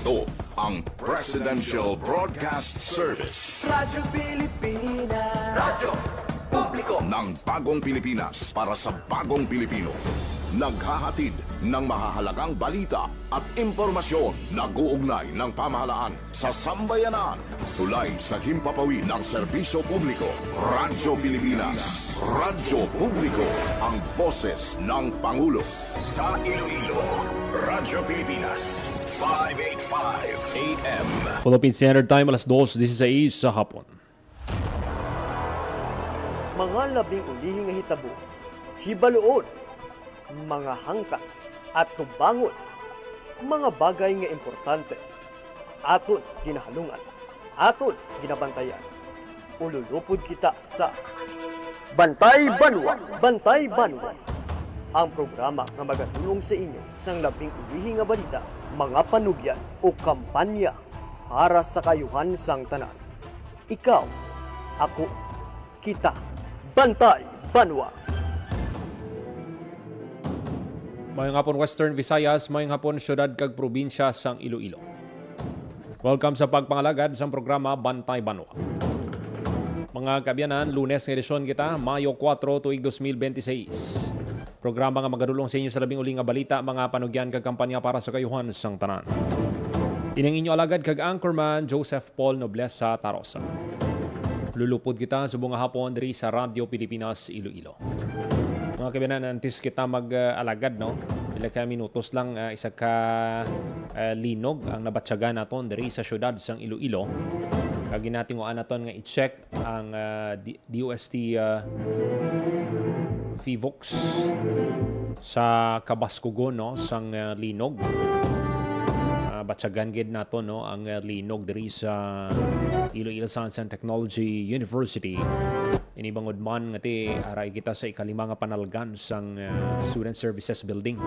Ito ang Presidential Broadcast Service. Radyo Pilipinas. Radyo Publiko Ng bagong Pilipinas para sa bagong Pilipino. Naghahatid ng mahahalagang balita at impormasyon na guugnay ng pamahalaan sa sambayanan. Tulay sa himpapawid ng serbisyo publiko. Radyo Pilipinas. Radyo Publiko. Ang boses ng Pangulo. Sa Iloilo, Radyo Pilipinas. 585 AM. Philippine Standard Time, alas 2:16 sa hapon. Mga labing ulihing nga hitabo, hibaluon, mga hangkat at tubangon, mga bagay nga importante, aton ginahalungan, aton ginabantayan. Ululupod kita sa Bantay Banwa! Bantay Banwa! Ang programa nga magatulong sa inyo sang labing ulihing nga balita, mga panugyan o kampanya para sa kayuhan sang tanan. Ikaw, ako, kita, Bantay Banwa! Mayong hapon Western Visayas, mayong hapon syudad kag probinsya sang Iloilo. Welcome sa pagpangalagad sa programa Bantay Banwa. Mga kabyanan, Lunes ng edisyon kita, Mayo 4, tuig 2026. Programa nga magadulong sa inyo sa labing uling nga balita, mga panugyan kag kampanya para sa kayuhan sang tanan. Inang inyo alagad kag anchorman Joseph Paul Noblesa Tarosa. Lulupod kita sa bunga hapon diri sa Radyo Pilipinas Iloilo. Mga kabyanan, antes kita mag-alagad, no? Bila ka minutos lang, isa ka linog ang nabatsyagan naton diri sa syudad sang Iloilo. Kagi natin mo naton nga i-check ang DOST Fivox sa Kabaskugon, no? Sang linog. Batsyagan gid nato, no, ang linog diri sa Iloilo Science and Technology University. Inibangod man nga ti aray kita sa ikalima nga panalgan sang Student Services Building.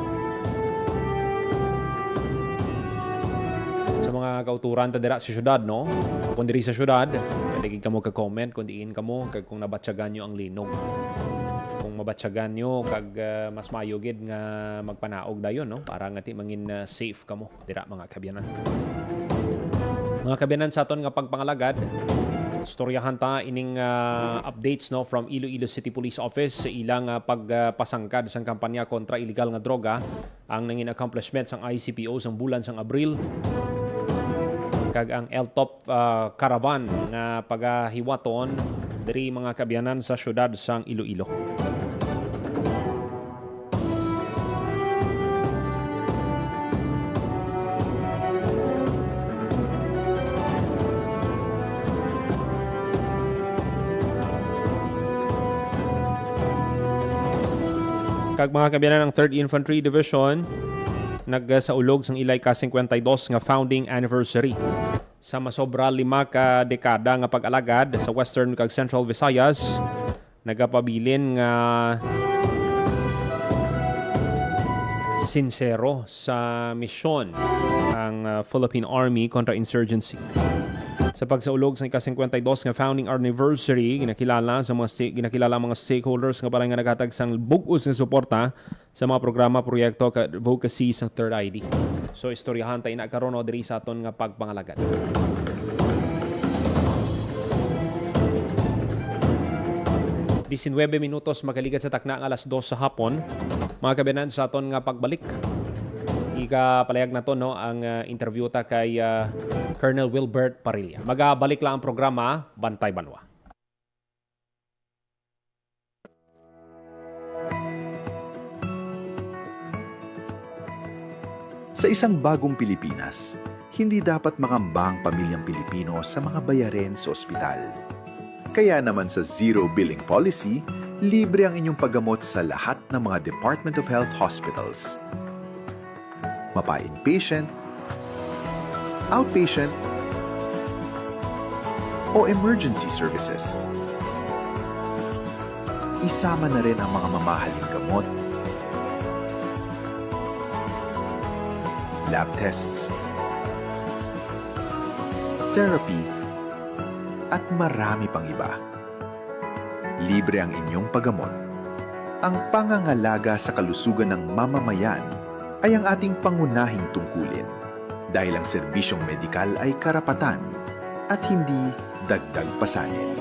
Sa mga kauturan ta dira sa syudad, no, kung diri sa syudad, pwede kamo ka-comment kung diin kamo kag kung nabatsyagan nyo ang linog. Kung mabatsyagan nyo kag mas mayugid nga magpanaog dayon, no, para nga ti mangin safe kamo dira mga kabyanan. Mga kabyanan, sa aton nga pagpangalagad, storyahan ta ining updates, no, from Iloilo City Police Office sa ilang pagpasangkad sang kampanya kontra illegal nga droga ang nangin accomplishments sang ICPO sang bulan sang Abril kag ang LTOP caravan nga pagahiwaton diri mga kabyanan sa syudad sang Iloilo. Kag mga kabyanan, ng 3rd Infantry Division nagsaulog sang ilay ka-52 nga founding anniversary. Sa masobra 5 ka dekada nga pag-alagad sa Western kag Central Visayas, nagapabilin nga sincero sa misyon ang Philippine Army kontra insurgency. Sa pagsaulog sa ika-52 nga founding anniversary, ginakilala mga stakeholders nga parang nga naghatag sang bug-os nga suporta sa mga programa, proyekto, advocacy sa Third ID. So istoryahan tayo na karon diri sa aton nga pagpangalagad. Disinwebe minutos makaligat sa takna ang alas 2 sa hapon. Mga kabyanan, sa aton nga pagbalik, ikapalayag na to, no, ang interview ta kay Colonel Wilbert Parilla. Magabalik lang ang programa Bantay Banwa. Sa isang bagong Pilipinas, hindi dapat makamba ang pamilyang Pilipino sa mga bayarin sa ospital. Kaya naman sa Zero Billing Policy, libre ang inyong paggamot sa lahat ng mga Department of Health hospitals. Mapa-inpatient, outpatient, o emergency services. Isama na rin ang mga mamahaling gamot, lab tests, therapy, at marami pang iba. Libre ang inyong paggamot. Ang pangangalaga sa kalusugan ng mamamayan ay ang ating pangunahing tungkulin. dahil ang serbisyong medikal ay karapatan at hindi dagdag pasanin.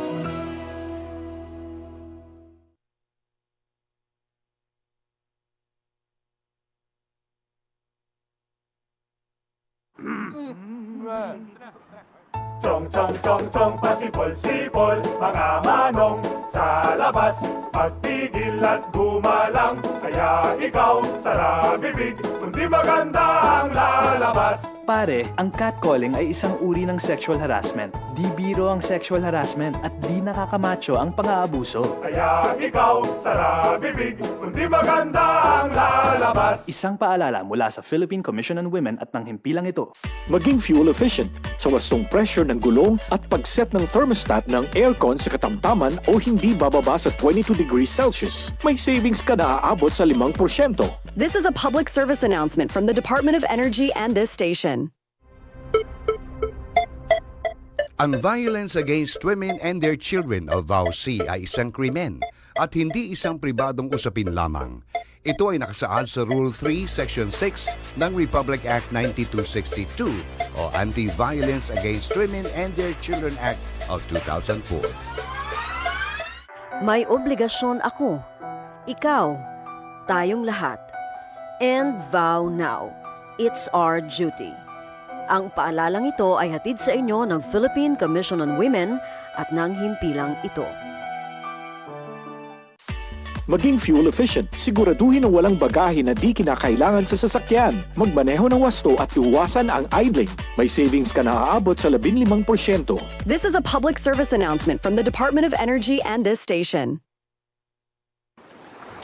Chong pasipol-sipol, mga manong sa labas, pagtigil at gumalang, kaya ikaw sara bibig, kundi maganda ang lalabas. Pare, ang catcalling ay isang uri ng sexual harassment. Di biro ang sexual harassment at di nakakamacho ang pang-aabuso. Kaya ikaw sara bibig, kundi maganda ang lalabas. Isang paalala mula sa Philippine Commission on Women at ng himpilang ito. Maging fuel efficient sa wastong pressure ng gulong at pag-set ng thermostat ng aircon sa katamtaman o hindi bababa sa 22 degrees Celsius. May savings ka na aabot sa 5%. This is a public service announcement from the Department of Energy and this station. Ang violence against women and their children o VAUC ay isang krimen at hindi isang pribadong usapin lamang. Ito ay nakasaad sa Rule 3, Section 6 ng Republic Act 9262 o Anti-Violence Against Women and Their Children Act of 2004. May obligasyon ako, ikaw, tayong lahat. And vow now. It's our duty. Ang paalalang ito ay hatid sa inyo ng Philippine Commission on Women at ng himpilang ito. Maging fuel efficient, siguraduhin na walang bagahe na di kinakailangan sa sasakyan. Magmaneho ng wasto at iwasan ang idling. May savings ka na aabot sa 15%. This is a public service announcement from the Department of Energy and this station.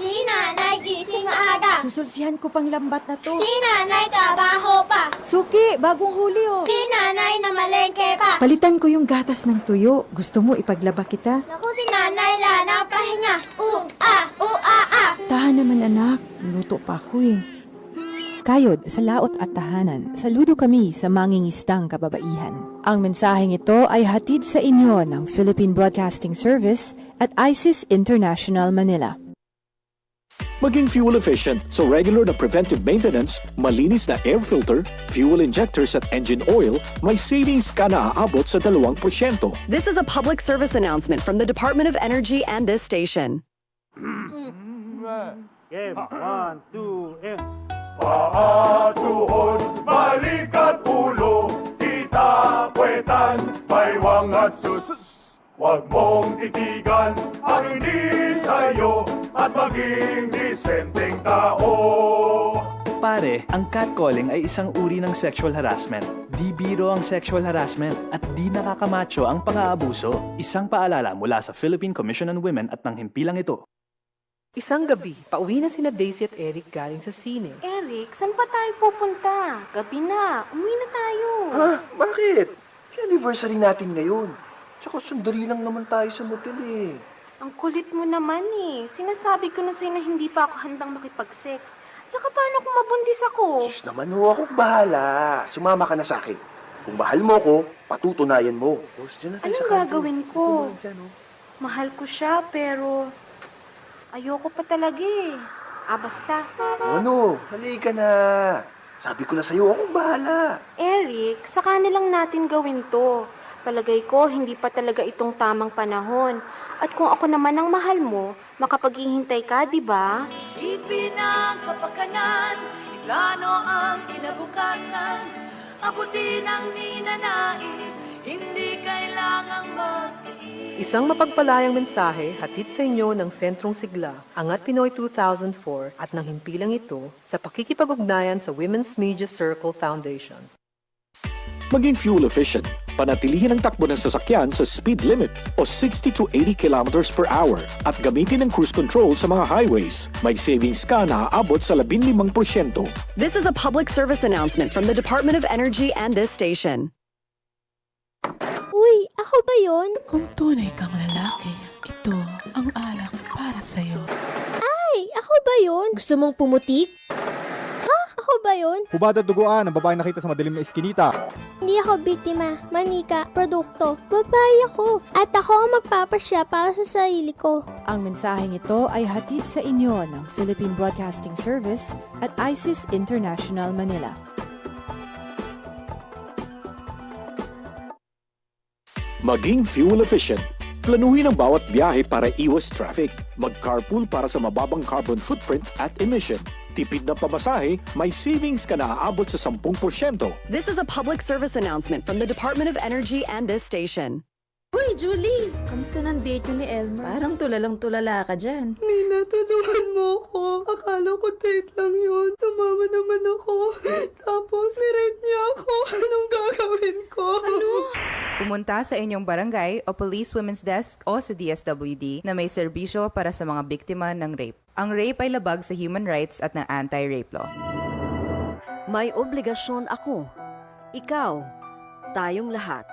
Si nanay gising maaga. Susulsihan ko pang lambat na to. Si nanay trabaho pa. Suki, bagong huli oh. Si nanay na malengke pa. Palitan ko yung gatas ng tuyo. Gusto mo ipaglaba kita? Naku, si nanay lana pahinga. Tahan naman anak, luto pa ako eh. Kayod sa laot at tahanan, saludo kami sa mangingistang kababaihan. Ang mensaheng ito ay hatid sa inyo ng Philippine Broadcasting Service at ISIS International Manila. Maging fuel efficient so regular na preventive maintenance, malinis na air filter, fuel injectors at engine oil, may savings ka na aabot sa 2%. This is a public service announcement from the Department of Energy and this station. Game, 1, 2, and... Paa, tuhod, balik at ulo, kita, kwetan, baywang at sus. Huwag mong titigan ang hindi sa'yo at maging disenteng tao. Pare, ang catcalling ay isang uri ng sexual harassment. Di biro ang sexual harassment at di nakakamacho ang pang-aabuso. Isang paalala mula sa Philippine Commission on Women at ng himpilang ito. Isang gabi, pauwi na sina Daisy at Eric galing sa sine. Eric, saan pa tayo pupunta? Gabi na, umuwi na tayo. Ha? Bakit? Anniversary natin ngayon. Tsaka sandali lang naman tayo sa motel eh. Ang kulit mo naman eh. Sinasabi ko na sa'yo na hindi pa ako handang makipag-sex. Tsaka paano kung mabundis ako? Sus naman ho, ako bahala. Sumama ka na sa akin. Kung mahal mo ko, patutunayan mo. Anong gagawin ko? Mahal ko siya pero ayoko pa talaga eh. Basta. Ano? Halika na. Sabi ko na sa'yo, akong bahala. Eric, sa kanilang natin gawin to. Palagay ko, hindi pa talaga itong tamang panahon. At kung ako naman ang mahal mo, makapaghihintay ka, di ba? Isipin ang kapakanan, iplano ang kinabukasan, abutin ang ninanais, hindi kailangang magtiis. Isang mapagpalayang mensahe hatid sa inyo ng Sentrong Sigla, Angat Pinoy 2004 at ng himpilang ito sa pakikipag-ugnayan sa Women's Media Circle Foundation. Maging fuel efficient, panatilihin ang takbo ng sasakyan sa speed limit o 60 to 80 kilometers per hour at gamitin ang cruise control sa mga highways. May savings ka na aabot sa 15%. This is a public service announcement from the Department of Energy and this station. Uy, ako ba yun? Kung tunay kang lalaki, ito ang alak para sa'yo. Ay, ako ba yun? Gusto mong pumutik? Ha? Ako ba yun? Hubad at duguan ang babae nakita sa madilim na iskinita. Hindi ako biktima, manika, produkto. Babae ako. At ako ang magpapasya para sa sarili ko. Ang mensaheng ito ay hatid sa inyo ng Philippine Broadcasting Service at ISIS International Manila. Maging fuel efficient. Planuhin ang bawat biyahe para iwas traffic. Mag-carpool para sa mababang carbon footprint at emission. Tipid na pamasahe, may savings ka na aabot sa 10%. This is a public service announcement from the Department of Energy and this station. Uy, Julie! Kamusta ng date yun ni Elmer? Parang tulalang-tulala ka dyan. Nina, tulungan mo ako. Akala ko date lang yun. Sumama naman ako. Tapos, nirate niya ako. Anong gagawin ko? Ano? Pumunta sa inyong barangay o Police Women's Desk o sa DSWD na may serbisyo para sa mga biktima ng rape. Ang rape ay labag sa human rights at ng anti-rape law. May obligasyon ako, ikaw, tayong lahat.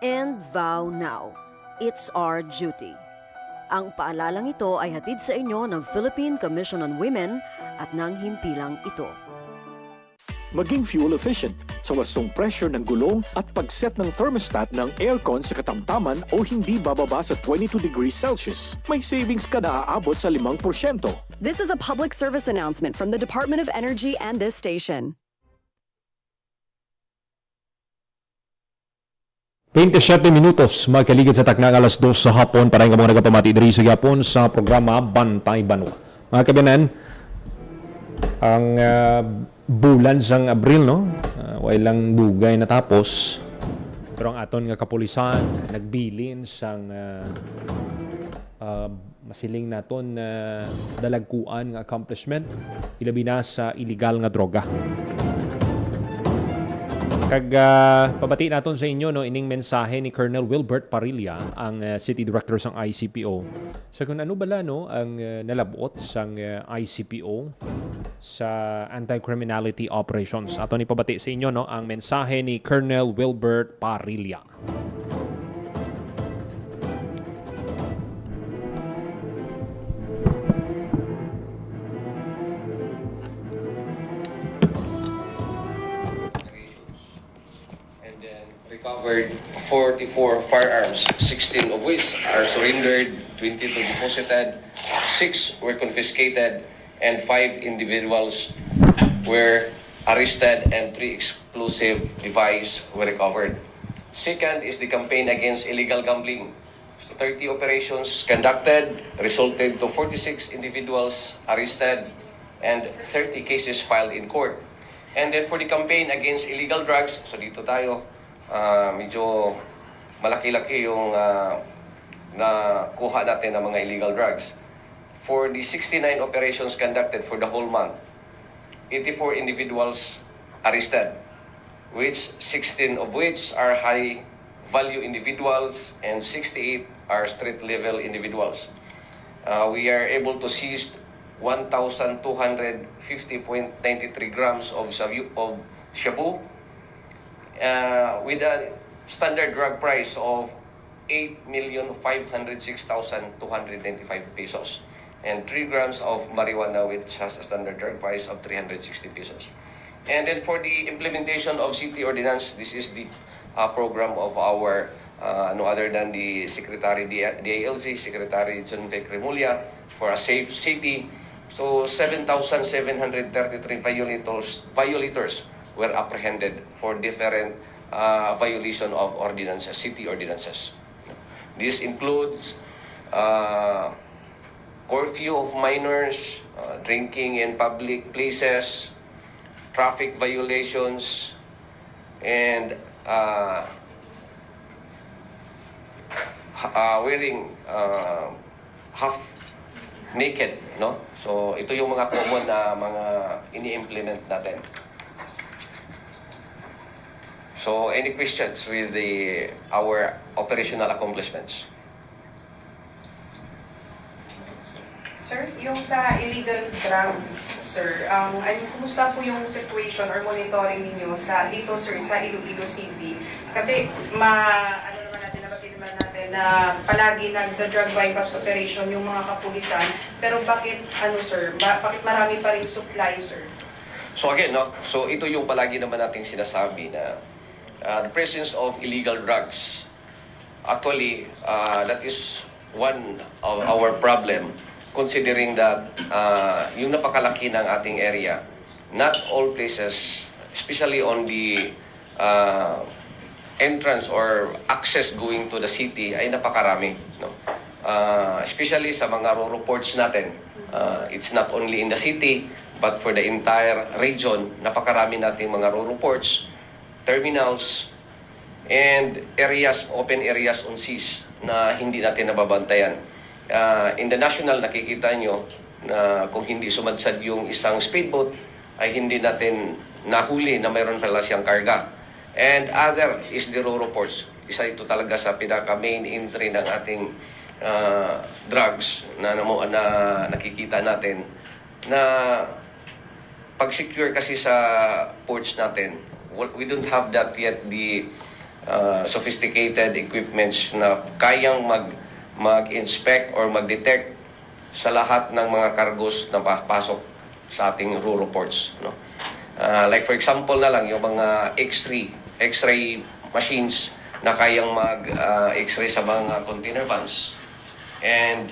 And vow now, it's our duty. Ang paalalang ito ay hatid sa inyo ng Philippine Commission on Women at ng himpilang ito. Maging fuel efficient sa wastong pressure ng gulong at pag-set ng thermostat ng aircon sa katamtaman o hindi bababa sa 22 degrees Celsius. May savings ka na aabot sa 5%. This is a public service announcement from the Department of Energy and this station. 27 minutos magkaligid sa taknang alas 2 sa hapon para nga mga nagapamati diri sa Japon sa programa Bantay Banwa. Mga kabiyanan, ang bulan sang Abril, no? Wailang dugay natapos. Pero ang aton nga kapulisan nagbilin sang masiling naton dalagkuan nga accomplishment ilabi na sa illegal nga droga. Kag pabati naton sa inyo no ining mensahe ni Colonel Wilbert Parilla, ang City Director sang ICPO. Sa kung ano bala no ang nalabot sang ICPO sa anti-criminality operations. Ato ni pabati sa inyo no ang mensahe ni Colonel Wilbert Parilla. Recovered 44 firearms, 16 of which are surrendered, 22 deposited, 6 were confiscated, and 5 individuals were arrested and 3 explosive devices were recovered. Second is the campaign against illegal gambling. So 30 operations conducted resulted to 46 individuals arrested and 30 cases filed in court. And then for the campaign against illegal drugs, so dito tayo, medyo malaki-laki yung nakuha natin ng mga illegal drugs. For the 69 operations conducted for the whole month, 84 individuals arrested, which 16 of which are high-value individuals and 68 are street-level individuals. We are able to seize 1,250.93 grams of shabu, with a standard drug price of 8,506,295 pesos and 3 grams of marijuana which has a standard drug price of 360 pesos. And then for the implementation of city ordinance, this is the program of our no other than the Secretary DILG, Secretary John Vic Remulla, for a safe city. So 7,733 violators were apprehended for different violation of ordinances, city ordinances. This includes curfew of minors, drinking in public places, traffic violations, and wearing half naked, no? So ito yung mga common na mga ini-implement natin. So, any questions with our operational accomplishments? Sir, yung sa illegal drugs, sir, kumusta po yung situation or monitoring ninyo dito, sir, sa Iloilo City? Kasi, natin na palagi nagda-drug bypass operation yung mga kapulisan, pero bakit, bakit marami pa rin supply, sir? So again, no? So ito yung palagi naman nating sinasabi na the presence of illegal drugs, actually, that is one of our problem, considering that yung napakalaki ng ating area, not all places, especially on the entrance or access going to the city ay napakarami, no? Especially sa mga Roro ports natin. It's not only in the city, but for the entire region, napakarami nating mga Roro ports, terminals, and areas, open areas on seas na hindi natin nababantayan. In the national, nakikita nyo na kung hindi sumadsad yung isang speedboat, ay hindi natin nahuli na mayroon pala siyang karga. And other is the Roro ports. Isa ito talaga sa pinaka-main entry ng ating drugs na nakikita natin na pag-secure kasi sa ports natin, we don't have that yet, the sophisticated equipments na kayang mag-inspect or mag-detect sa lahat ng mga cargos na papasok sa ating Roro ports, no? Like for example na lang, yung mga X-ray machines na kayang mag-X-ray sa mga container vans. And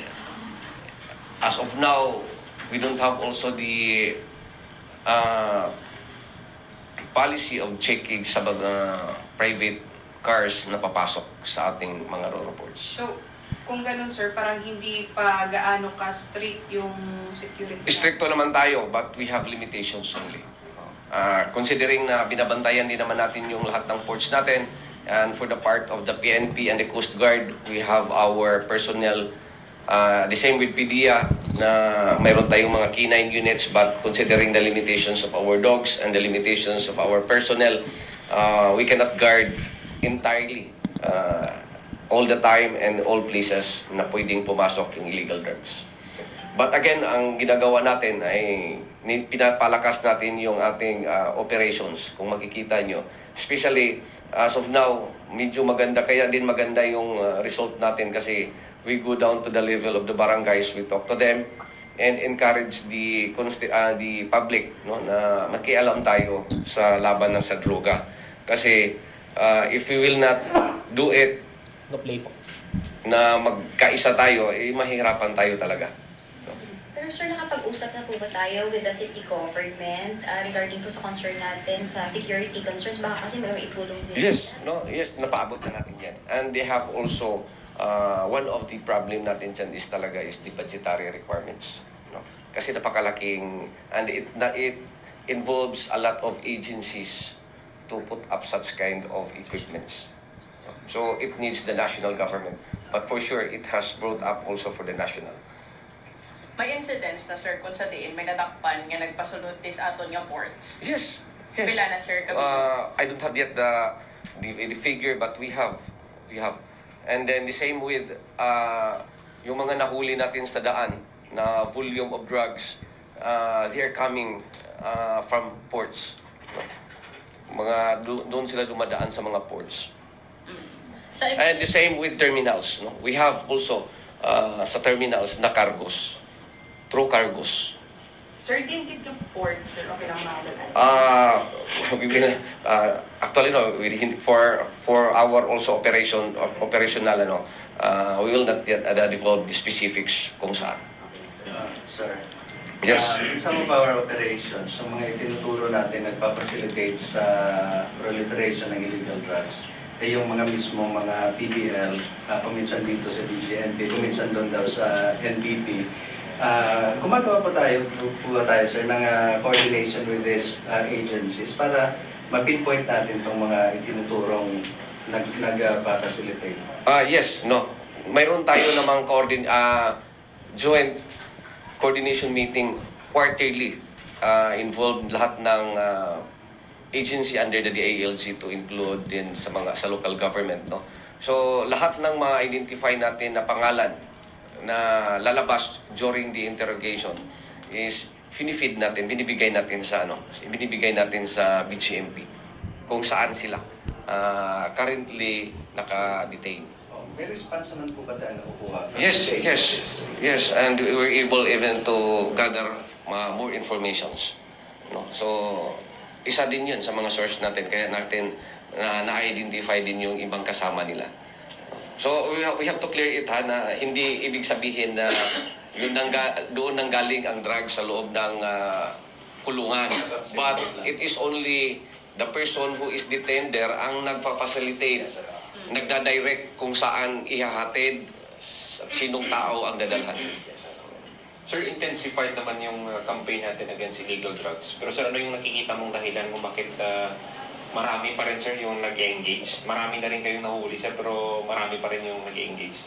as of now, we don't have also the policy of checking sa mga private cars na papasok sa ating mga Roro ports. So, kung ganun sir, parang hindi pa gaano ka strict yung security? Stricto naman tayo, but we have limitations only. Considering na binabantayan din naman natin yung lahat ng ports natin, and for the part of the PNP and the Coast Guard, we have our personnel, the same with PDEA, na mayroon tayong mga K9 units, but considering the limitations of our dogs and the limitations of our personnel, we cannot guard entirely all the time and all places na pwedeng pumasok yung illegal drugs. But again, ang ginagawa natin ay pinapalakas natin yung ating operations. Kung makikita nyo, especially as of now, medyo maganda, kaya din maganda yung result natin kasi we go down to the level of the barangays, we talk to them and encourage the public, no, na makialam tayo sa laban sa droga. Kasi if we will not do it, na magkaisa tayo, mahihirapan tayo talaga. Pero sir, nakapag-usap na po ba tayo with the city government regarding po sa concern natin sa security concerns? Baka kasi may itulong din. Yes, napaabot na natin yan. And they have also, one of the problem natin dyan is talaga is the budgetary requirements. No? Kasi napakalaking, and it involves a lot of agencies to put up such kind of equipments. So it needs the national government. But for sure, it has brought up also for the national. May incidents na sir kung sa diin may nadakpan nga nagpasulot is aton nga ports. Yes. Pila na sir kami. I don't have yet the figure, but we have. And then the same with yung mga nahuli natin sa daan na volume of drugs, they are coming from ports. Doon sila dumadaan sa mga ports. And the same with terminals. No? We have also sa terminals na cargos. Through cargos. Sir, din yung port, sir, okay lang actually, no, for our also operational, we will not yet divulge the specifics kung saan. Sir, yes. In some of our operations, so mga itinuturo natin nagpa-facilitate sa proliferation ng illegal drugs, ay yung mga mismong mga PBL, kuminsan dito sa DGNP, kuminsan doon daw sa NPP. Gumagawa po tayo, sir, ng coordination with these agencies para ma-pinpoint natin itong mga itinuturong nag-facilitate. Yes, no. Mayroon tayo namang joint coordination meeting quarterly. Involved lahat ng agency under the DILG to include din sa local government, no. So lahat ng ma-identify natin na pangalan na lalabas during the interrogation is finifeed natin, binibigay natin sa BGMP kung saan sila currently naka-detain. May response naman po ba tayo nakukuha? Yes, and we were able even to gather more informations. No? So, isa din yun sa mga source natin, kaya natin na-identify din yung ibang kasama nila. So, we have to clear it, na hindi ibig sabihin na doon nanggaling ang drug sa loob ng kulungan. But it is only the person who is the tender ang nagpa-facilitate, nagda-direct kung saan ihahatid, sinong tao ang dadalhan. Sir, intensified naman yung campaign natin against illegal drugs. Pero sir, ano yung nakikita mong dahilan kung bakit marami pa rin sir yung nag-engage? Marami na rin kayong nahuli sir, pero marami pa rin yung nag-engage.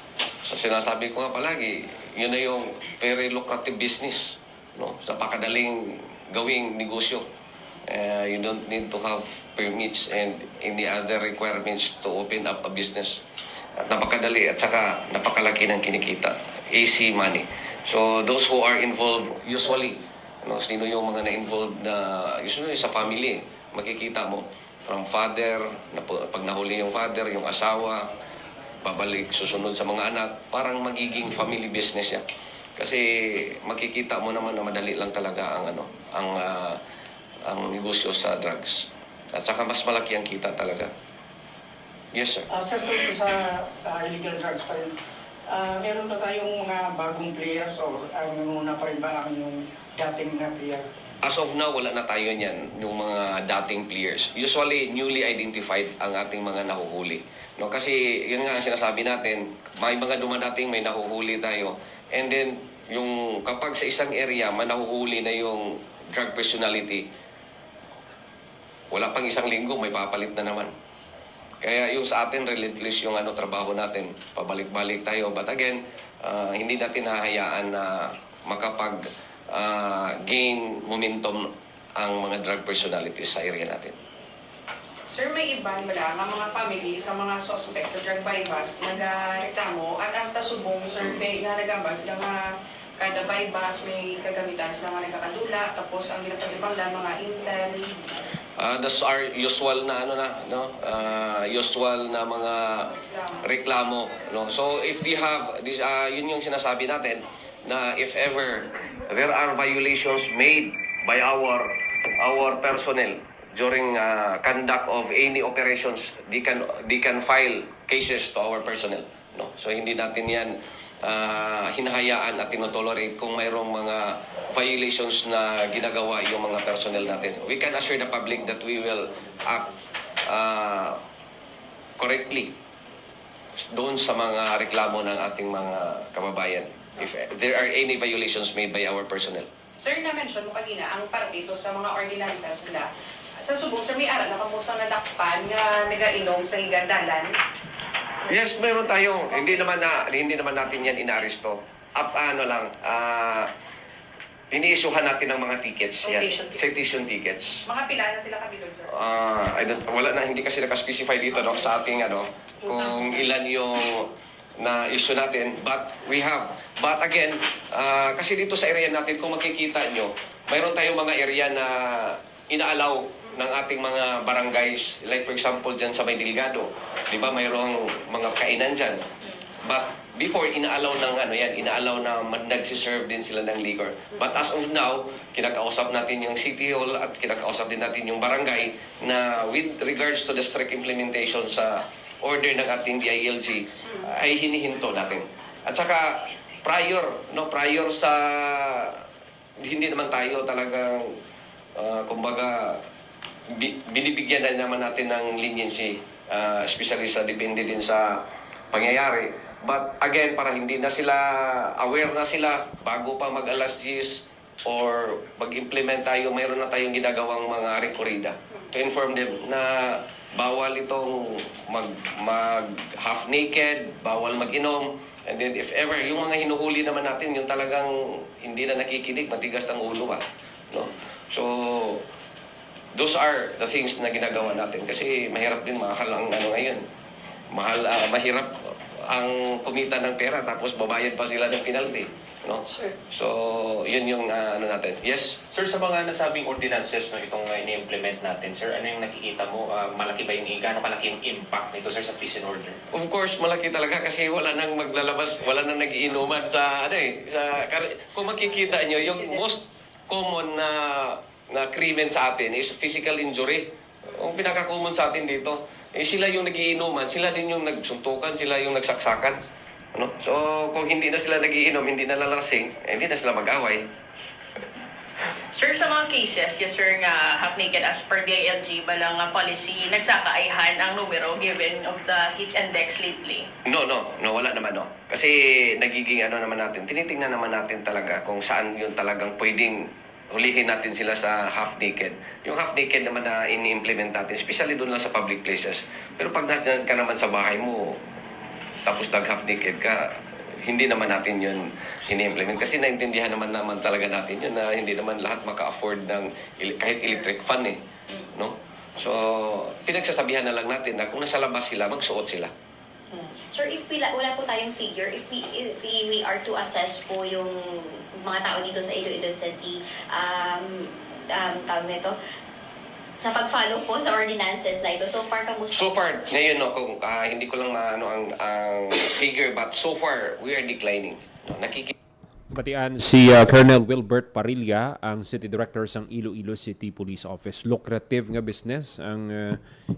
So sinasabi ko nga palagi, yun na yung very lucrative business. No? Napakadaling gawing negosyo. You don't need to have permits and any other requirements to open up a business. At napakadali at saka napakalaki ng kinikita. AC money. So those who are involved, usually, sino yung mga na-involved na, usually sa family, makikita mo, from father, pag nahuli yung father, yung asawa, babalik, susunod sa mga anak, parang magiging family business niya. Kasi makikita mo naman na madali lang talaga ang negosyo sa drugs. At saka mas malaki ang kita talaga. Yes, sir. Sir, tungkol sa illegal drugs pa rin, meron na tayong mga bagong players or nanguna pa rin ba ang yung dating na player? As of now, wala na tayo niyan, yung mga dating players. Usually, newly identified ang ating mga nahuhuli. No, kasi yun nga ang sinasabi natin, may mga dumadating, may nahuhuli tayo. And then, yung kapag sa isang area, nahuhuli na yung drug personality, wala pang isang linggo, may papalit na naman. Kaya yung sa atin, relentless yung trabaho natin. Pabalik-balik tayo. But again, hindi natin hahayaan na makapag-gain momentum ang mga drug personalities sa area natin. Sir, may iban wala nga mga family sa mga suspects sa drug bypass nagareklamo at hasta subong survey nga nagambas sila nga kada bypass may kagamitan sila nga nagkakadula tapos ang ginapasipang lang mga intel. That's our usual na usual na mga reklamo, no? So if we have this, yun yung sinasabi natin na if ever there are violations made by our personnel during conduct of any operations, they can file cases to our personnel, no? So hindi natin yan hinahayaan at tinotolerate kung mayroong mga violations na ginagawa yung mga personnel natin. We can assure the public that we will act correctly doon sa mga reklamo ng ating mga kababayan if there are any violations made by our personnel. Sir, na-mention mo kanina ang partito sa mga ordinances nila. Sa subong, sir, may aral na kamusang nadakpan nga nagainom sa higandalan. Yes, meron tayo. Hindi naman natin yan inaaresto. Iniisuhan natin ng mga tickets yan. Citation tickets. Mga pila na sila kabilog, sir? Wala na, hindi kasi naka-specify dito sa ating kung ilan yung na-issue natin. But again, kasi dito sa area natin, kung makikita nyo, mayroon tayong mga area na inaalaw ng ating mga barangays, like for example dyan sa May Delgado, di ba mayroong mga kainan dyan. But before, inaalaw na nagsiserve din sila ng liquor. But as of now, kinakausap natin yung City Hall at kinakausap din natin yung barangay na with regards to the strict implementation sa order ng ating DILG, ay hinihinto natin. At saka, prior sa, hindi naman tayo talagang, kumbaga, binibigyan na naman natin ng leniency, especially sa depende din sa pangyayari. But again, para hindi na sila, aware na sila, bago pa mag-alas 10 or mag-implement tayo, mayroon na tayong ginagawang mga rekorida to inform them na bawal itong mag half naked, bawal mag-inom. And then if ever, yung mga hinuhuli naman natin, yung talagang hindi na nakikinig, matigas ang ulo ba. No? So, those are the things na ginagawa natin kasi mahirap din, mahal ang ngayon. Mahirap ang kumita ng pera tapos babayad pa sila ng penalty, no? Sure. So, yun yung natin. Yes? Sir, sa mga nasabing ordinances na itong ini-implement natin, sir, ano yung nakikita mo? Malaki ba gaano kalaki yung impact nito, sir, sa peace and order? Of course, malaki talaga kasi wala nang maglalabas, wala nang nagiinuman sa kung makikita nyo, yung most common na krimen sa atin is physical injury. Ang pinaka-common sa atin dito, sila yung nagiinuman, sila din yung nagsuntukan, sila yung nagsaksakan. Ano? So, kung hindi na sila nagiinom, hindi na lalasing, hindi na sila mag-away. Sir, sa mga cases, yes sir, nga half-naked as per DILG, balang policy, nagsakaayhan ang numero given of the heat index lately? No, wala naman, no. Kasi nagiging naman natin, tinitingnan naman natin talaga kung saan yung talagang pwedeng hulihin natin sila sa half-naked. Yung half-naked naman na ini-implement natin, especially doon lang sa public places. Pero pag nasa ka naman sa bahay mo, tapos nag-half-naked ka, hindi naman natin yun ini-implement. Kasi naintindihan naman talaga natin yun na hindi naman lahat maka-afford ng kahit electric fan no? So, pinagsasabihan na lang natin na kung nasa labas sila, magsuot sila. Sir, if wala po tayong figure, if we are to assess po yung mga tao dito sa Iloilo City, tawag nito, sa pag-follow po sa ordinances na ito, so far kamusta? So far, ngayon, no, kung hindi ko lang maano ang figure, but so far, we are declining. No, Batian si Colonel Wilbert Parilla, ang City Director ng Iloilo City Police Office. Lucrative nga business ang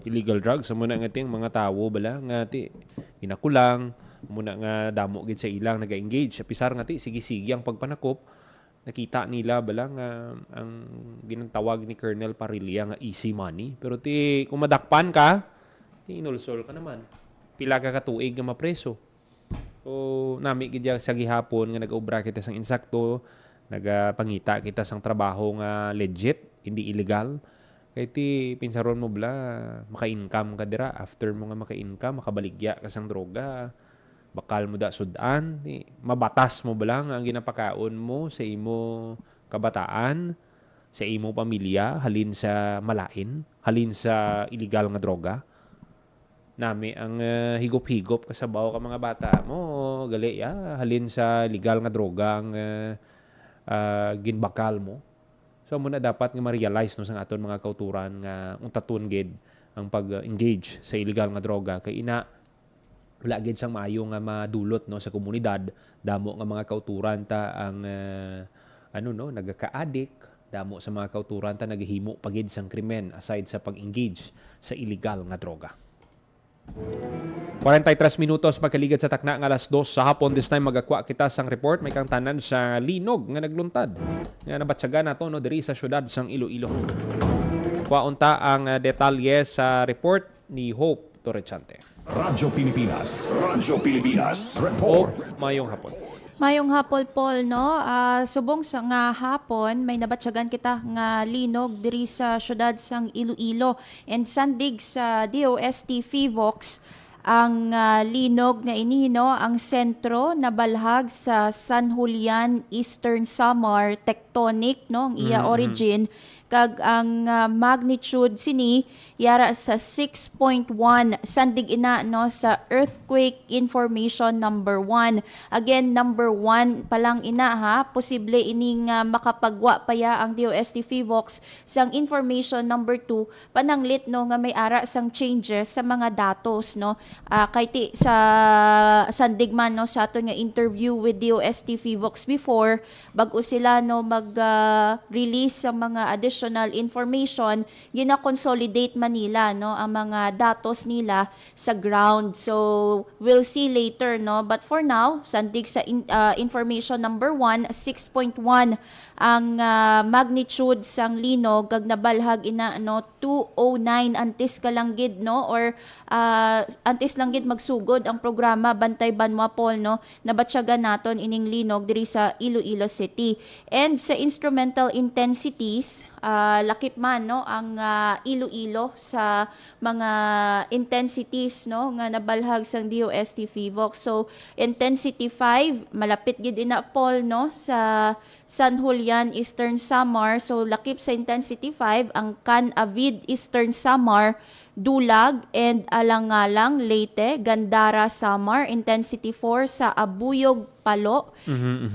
illegal drugs. Muna nga ting mga tao bala nga ti inakulang, muna nga damo gid sa ilang naga-engage. Pisar nga ti sige-sige ang pagpanakop. Nakita nila bala nga ang ginatawag ni Colonel Parilla nga easy money. Pero ti kung madakpan ka, ti inulsol ka naman. Pila ka katuig nga mapreso. O nami gid sa gihapon nga nag-obra kita sang insakto, nagapangita kita sang trabaho nga legit, hindi illegal. Kay ti pinsaron mo bala maka-income ka dira, after mo nga maka-income, makabaligya ka sang droga. Bakal mo da sudan, mabatas mo bala nga ang ginapakaon mo sa imo kabataan, sa imo pamilya, halin sa malain, halin sa illegal nga droga. Nami ang higop-higop kasabaw ka mga bata mo, gali halin sa legal nga droga ang ginbakal mo. So muna dapat nga ma-realize no sang aton mga kauturan nga untaton gid ang pag-engage sa illegal nga droga kay ina wala gid sang maayo nga madulot no sa komunidad, damo nga mga kauturan ta ang nagaka-addict, damo sa mga kauturan ta naghihimo pagid sang krimen aside sa pag-engage sa illegal nga droga. 43 minutos magkaligad sa takna nga alas 2 sa hapon. This time magakwa kita sang report may kang tanan sa linog nga nagluntad nga nabatsagan nato no diri sa syudad sang Iloilo. Kwaunta ang detalye sa report ni Hope Torrechante. Radyo Pilipinas, report. Mayong hapon. Mayong hapon, Paul, no? Subong sa nga hapon, may nabatsyagan kita nga linog diri sa syudad sang Iloilo. And sandig sa DOST FIVOX, ang linog nga inino ang sentro na balhag sa San Julian, Eastern Samar, tectonic, no? Ang iya origin. Kag ang magnitude sini yara sa 6.1 sandig ina no sa earthquake information number 1. Again, number 1 palang ina ha, posible ining makapagwa pa ya ang DOST FIVOX sang information number 2 pananglit no nga may ara sang changes sa mga datos no. Kay ti sa sandig man no sa aton nga interview with DOST FIVOX before bag-o sila no mag-release sa mga additional information, gina-consolidate Manila no ang mga datos nila sa ground. So we'll see later no, but for now sandig sa information number 1, 6.1 ang magnitude sang linog kag nabalhag ina no 209 antes ka lang gid no or antes lang gid magsugod ang programa Bantay Banwa Paul no nabatsyagan naton ining linog diri sa Iloilo City. And sa instrumental intensities lakip man no ang Iloilo sa mga intensities no nga nabalhag sang DOST FIVOX. So intensity 5 malapit gid ina Paul no sa San Julian, Eastern Samar. So lakip sa intensity 5 ang Can Avid, Eastern Samar, Dulag and Alangalang, Leyte, Gandara, Samar. Intensity 4 sa Abuyog, Palo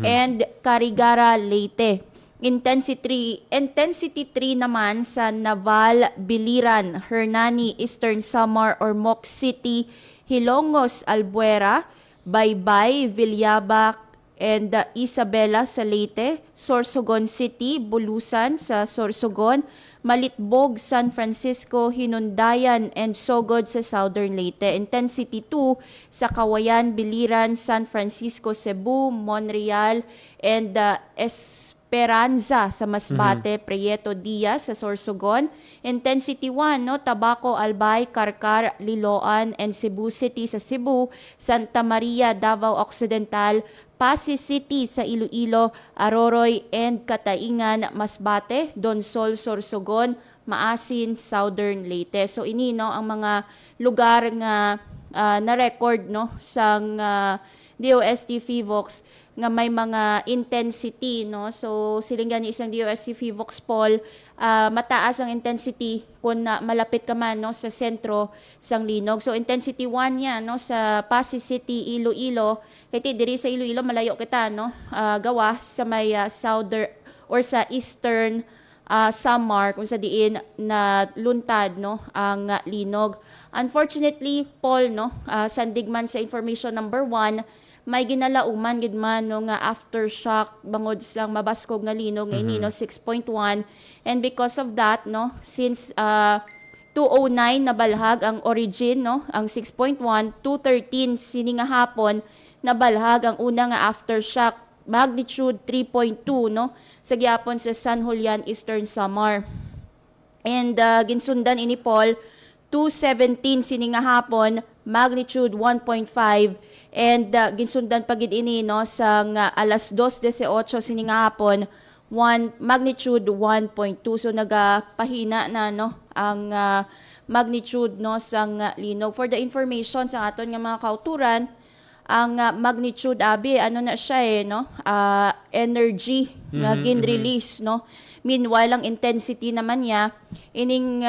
and Carigara, Leyte. Intensity 3 naman sa Naval, Biliran, Hernani, Eastern Samar, Ormoc City, Hilongos, Albuera, Baybay, Villaba, and Isabela sa Leyte, Sorsogon City, Bulusan sa Sorsogon, Malitbog, San Francisco, Hinundayan, and Sogod sa Southern Leyte. Intensity 2 sa Kawayan, Biliran, San Francisco, Cebu, Montreal, and Esperanza sa Masbate, Prieto Diaz sa Sorsogon, Intensity 1, no, Tabaco, Albay, Karkar, Liloan, and Cebu City sa Cebu, Santa Maria, Davao Occidental, Pasig City sa Iloilo, Aroroy and Kataingan, Masbate, Donsol, Sorsogon, Maasin, Southern Leyte. So ini no ang mga lugar nga na-record no sang DOST FIVOX nga may mga intensity no. So silingan ni isang DOST FIVOX poll, mataas ang intensity kung malapit ka man no sa sentro sang linog. So intensity 1 yan no sa Pasig City, Iloilo. Kaya diri sa Iloilo malayo kita no gawa sa may southern or sa eastern Samar kung sa diin na luntad no ang linog. Unfortunately, Paul no sandigman sa information number 1, may ginalauman gid man no nga aftershock bangod sang mabaskog nga linog nga ini no 6.1, and because of that no since 209 na balhag ang origin no ang 6.1, 213 sini nga hapon na balhag ang una nga aftershock magnitude 3.2 no sa gyapon sa San Julian, Eastern Samar. And ginsundan ini Paul 217 sini nga hapon magnitude 1.5, and ginsundan pagid ini no sa alas 2:18 sini nga hapon magnitude 1.2. So nagapahina na no ang magnitude no sang linog. For the information sa aton nga mga kauturan, ang magnitude abi ano na siya no energy nga gin-release no. Meanwhile ang intensity naman niya ining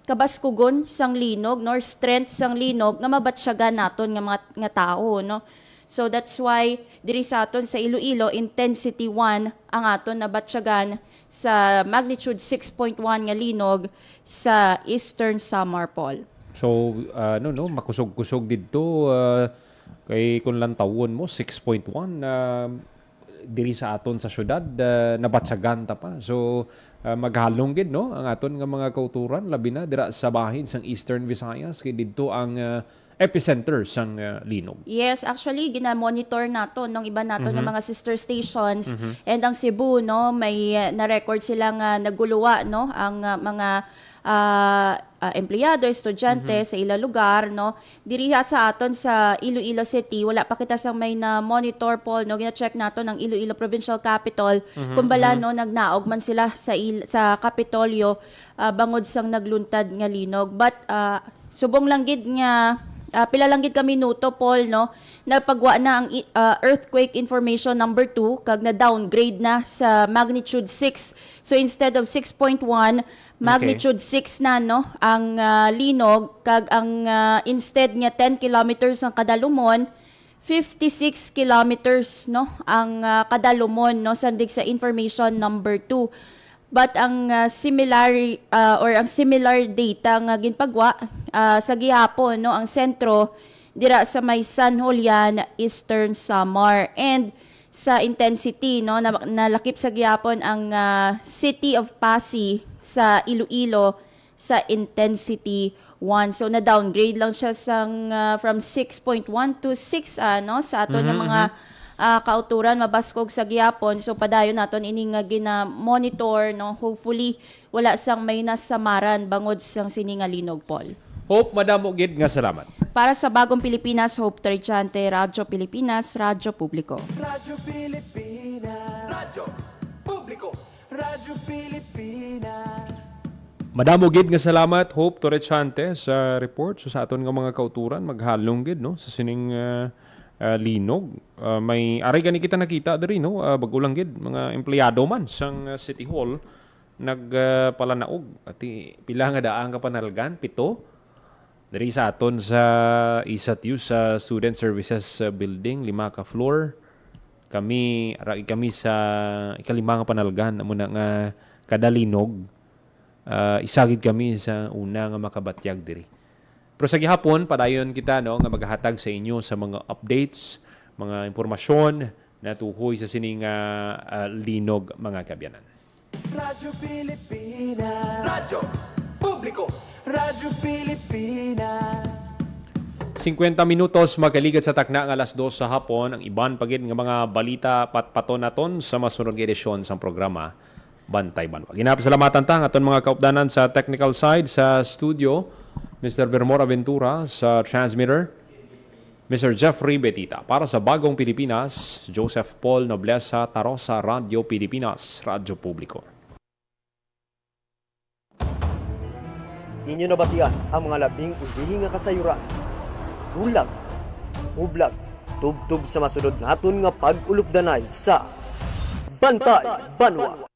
kabaskugon sang linog nor strength sang linog nga mabatsyagan naton nga tao no. So that's why diri sa aton sa Iloilo intensity 1 ang aton nabatsyagan sa magnitude 6.1 nga linog sa Eastern Samar, Paul. So makusog-kusog didto kay kung lang tawon mo 6.1 diri sa aton sa syudad nabatsagan ta pa. So maghalong gid no ang aton nga mga kauturan labi na dira sa bahin sang Eastern Visayas kay didto ang epicenter sang linog. Yes, actually gina-monitor nato ng iba nato ng mga sister stations, and ang Cebu no may na-record sila nga naguluwa no ang mga empleyado, estudyante sa ila lugar no. Diri sa aton sa Iloilo City wala pa kita sang may na monitor Paul no, gina-check nato ng Iloilo Provincial Capital kung bala no nagnaog man sila sa Kapitolyo bangod sang nagluntad nga linog. But subong lang gid nga pila lang gid ka minuto Paul no napagwa na ang earthquake information number 2 kag na downgrade na sa magnitude 6. So instead of 6.1 magnitude 6 na no ang linog, kag ang instead niya 10 kilometers ang kadalumon 56 kilometers no ang kadalumon no sandig sa information number 2. But ang similar data nga ginpagwa sa gihapon no ang sentro dira sa may San Julian, Eastern Samar, and sa intensity no nalakip sa gihapon ang City of Pasig sa Iloilo sa intensity 1. So na-downgrade lang siya from 6.1 to 6 no sa aton nga mga kauturan mabaskog sa gihapon. So padayon naton ini nga gina-monitor no. Hopefully wala sang may nasamaran bangod sang sini nga linog, Paul. Hope madamo gid nga salamat. Para sa Bagong Pilipinas, Hope Trichante, Radyo Pilipinas, Radyo Publiko. Radyo Pilipinas, Radyo Publiko, Radyo Pilipinas. Madamo gid nga salamat Hope Torrechante sa report. So sa aton nga mga kauturan maghalong gid no sa sining linog. May aray gani kita nakita diri no bagulang gid mga empleyado man sang City Hall nagpalanaog at pila nga daan ka panalgan 7 diri sa aton sa ISATU sa Student Services Building 5 ka floor. Kami sa ikalimang panalgan amo na nga kadalinog. Isagid kami sa una nga makabatyag diri. Pero sa gihapon padayon kita no nga maghatag sa inyo sa mga updates, mga impormasyon na tuhoy sa sining linog mga kabyanan. Radyo Pilipinas, Radyo Publiko, Radyo Pilipinas. 50 minutos makaligat sa takna nga alas 2 sa hapon ang iban pagid nga mga balita patpaton naton sa masunod nga edisyon sa programa Bantay Banwa. Ginapasalamatan ta aton mga kaupdanan sa technical side sa studio, Mr. Vermora Ventura sa transmitter, Mr. Jeffrey Betita. Para sa Bagong Pilipinas, Joseph Paul Noblesa Tarosa, Radio Pilipinas, Radyo Publiko. Inyo nabatian ang mga labing ulihi nga kasayuran. Bulag, hublag, tubtub sa masunod naton nga pag-ulupdanay sa Bantay Banwa.